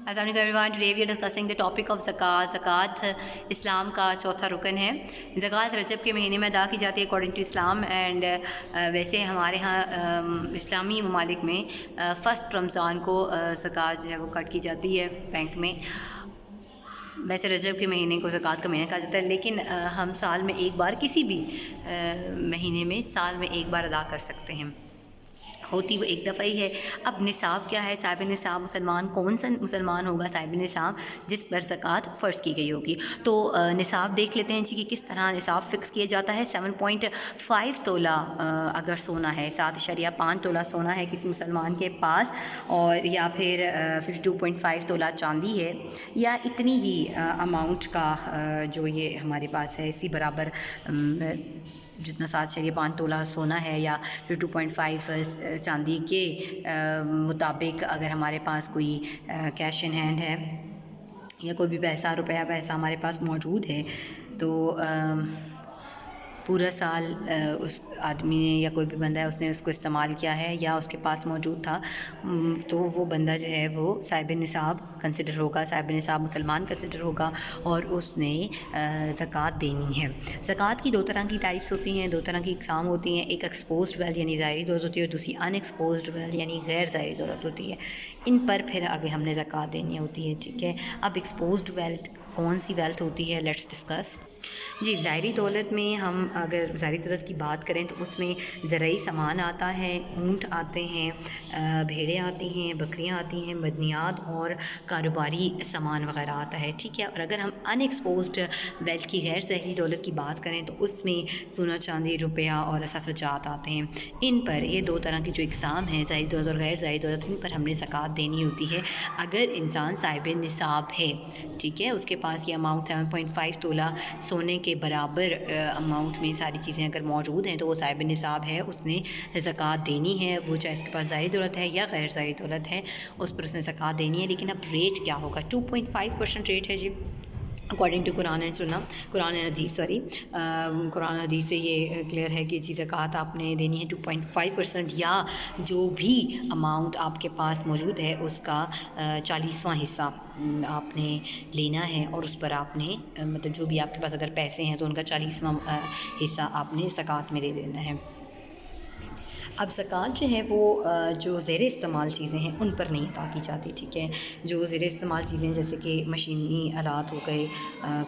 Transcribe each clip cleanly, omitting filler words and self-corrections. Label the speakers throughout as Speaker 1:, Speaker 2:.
Speaker 1: السلام علیکم everyone. Today we are discussing the topic of zakat. زکوٰۃ اسلام کا چوتھا رکن ہے. زکوٰۃ رجب کے مہینے میں ادا کی جاتی ہے اکارڈنگ ٹو اسلام. اینڈ ویسے ہمارے ہاں اسلامی ممالک میں فرسٹ رمضان کو زکوٰۃ جو ہے وہ کٹ کی جاتی ہے بینک میں. ویسے رجب کے مہینے کو زکوٰۃ کا مہینہ کہا جاتا ہے، لیکن ہم سال میں ایک بار کسی بھی مہینے میں سال میں ایک بار ادا کر سکتے ہیں. ہوتی وہ ایک دفعہ ہی ہے. اب نصاب کیا ہے؟ صاحب نصاب کون سا مسلمان ہوگا صاحب نصاب جس پر زکوٰۃ فرض کی گئی ہوگی. تو نصاب دیکھ لیتے ہیں جی کہ کس طرح نصاب فکس کیا جاتا ہے. 7.5 تولہ اگر سونا ہے، 7.5 تولہ سونا ہے کسی مسلمان کے پاس، اور یا پھر 52.5 تولہ چاندی ہے، یا اتنی ہی اماؤنٹ کا جو یہ ہمارے پاس ہے اسی برابر جتنا 7.5 تولہ سونا ہے یا پھر 2.5 چاندی کے مطابق اگر ہمارے پاس کوئی کیش ان ہینڈ ہے یا کوئی بھی روپیہ پیسہ ہمارے پاس موجود ہے، تو پورا سال اس آدمی نے یا کوئی بھی بندہ ہے اس نے اس کو استعمال کیا ہے یا اس کے پاس موجود تھا، تو وہ بندہ جو ہے وہ صاحب نصاب کنسیڈر ہوگا، صاحب نصاب مسلمان کنسیڈر ہوگا، اور اس نے زکوٰۃ دینی ہے. زکوٰۃ کی دو طرح کی ٹائپس ہوتی ہیں، دو طرح کی اقسام ہوتی ہیں. ایک ایکسپوزڈ ویلتھ یعنی ظاہری دولت ہوتی ہے، اور دوسری ان ایکسپوزڈ ویلتھ یعنی غیر ظاہری دولت ہوتی ہے. ان پر پھر آگے ہم نے زکوٰۃ دینی ہوتی ہے. ٹھیک ہے. اب ایکسپوزڈ ویلتھ کون سی ویلتھ ہوتی ہے، لیٹس ڈسکس. جی، ظاہری دولت میں ہم اگر ظاہری دولت کی بات کریں تو اس میں زرعی سامان آتا ہے، اونٹ آتے ہیں، بھیڑیں آتی ہیں، بکریاں آتی ہیں، مدنیات اور کاروباری سامان وغیرہ آتا ہے. ٹھیک ہے. اور اگر ہم ان ایکسپوزڈ ویلتھ کی غیر ظاہری دولت کی بات کریں تو اس میں سونا چاندی روپیہ اور اثاثجات آتے ہیں. ان پر یہ دو طرح کی جو اقسام ہیں، ظاہری دولت اور غیر ظاہری دولت، ان پر ہم نے زکوٰۃ دینی ہوتی ہے اگر انسان صاحب نصاب ہے. ٹھیک ہے. اس کے پاس یہ اماؤنٹ 7.5 تولہ سونے کے برابر اماؤنٹ میں ساری چیزیں اگر موجود ہیں تو وہ صاحب نصاب ہے، اس نے زکوٰۃ دینی ہے. وہ چاہے اس کے پاس ظاہری دولت ہے یا غیر ظاہری دولت ہے، اس پر اس نے زکوٰۃ دینی ہے. لیکن اب ریٹ کیا ہوگا؟ 2.5% ریٹ ہے جی، اکارڈنگ ٹو قرآن اینڈ حدیث. قرآن حدیث سے یہ کلیئر ہے کہ جی زکوٰۃ آپ نے دینی ہے 2.5%، یا جو بھی اماؤنٹ آپ کے پاس موجود ہے اس کا 40واں حصہ آپ نے لینا ہے، اور اس پر آپ نے مطلب جو بھی آپ کے پاس اگر پیسے ہیں تو ان کا 40واں حصہ آپ نے زکوٰۃ میں دے دینا ہے. اب زکوٰۃ جو ہے وہ جو زیر استعمال چیزیں ہیں ان پر نہیں ادا کی جاتی. ٹھیک ہے. جو زیر استعمال چیزیں جیسے کہ مشینی آلات ہو گئے،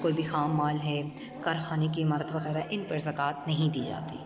Speaker 1: کوئی بھی خام مال ہے، کارخانے کی عمارت وغیرہ، ان پر زکوٰۃ نہیں دی جاتی.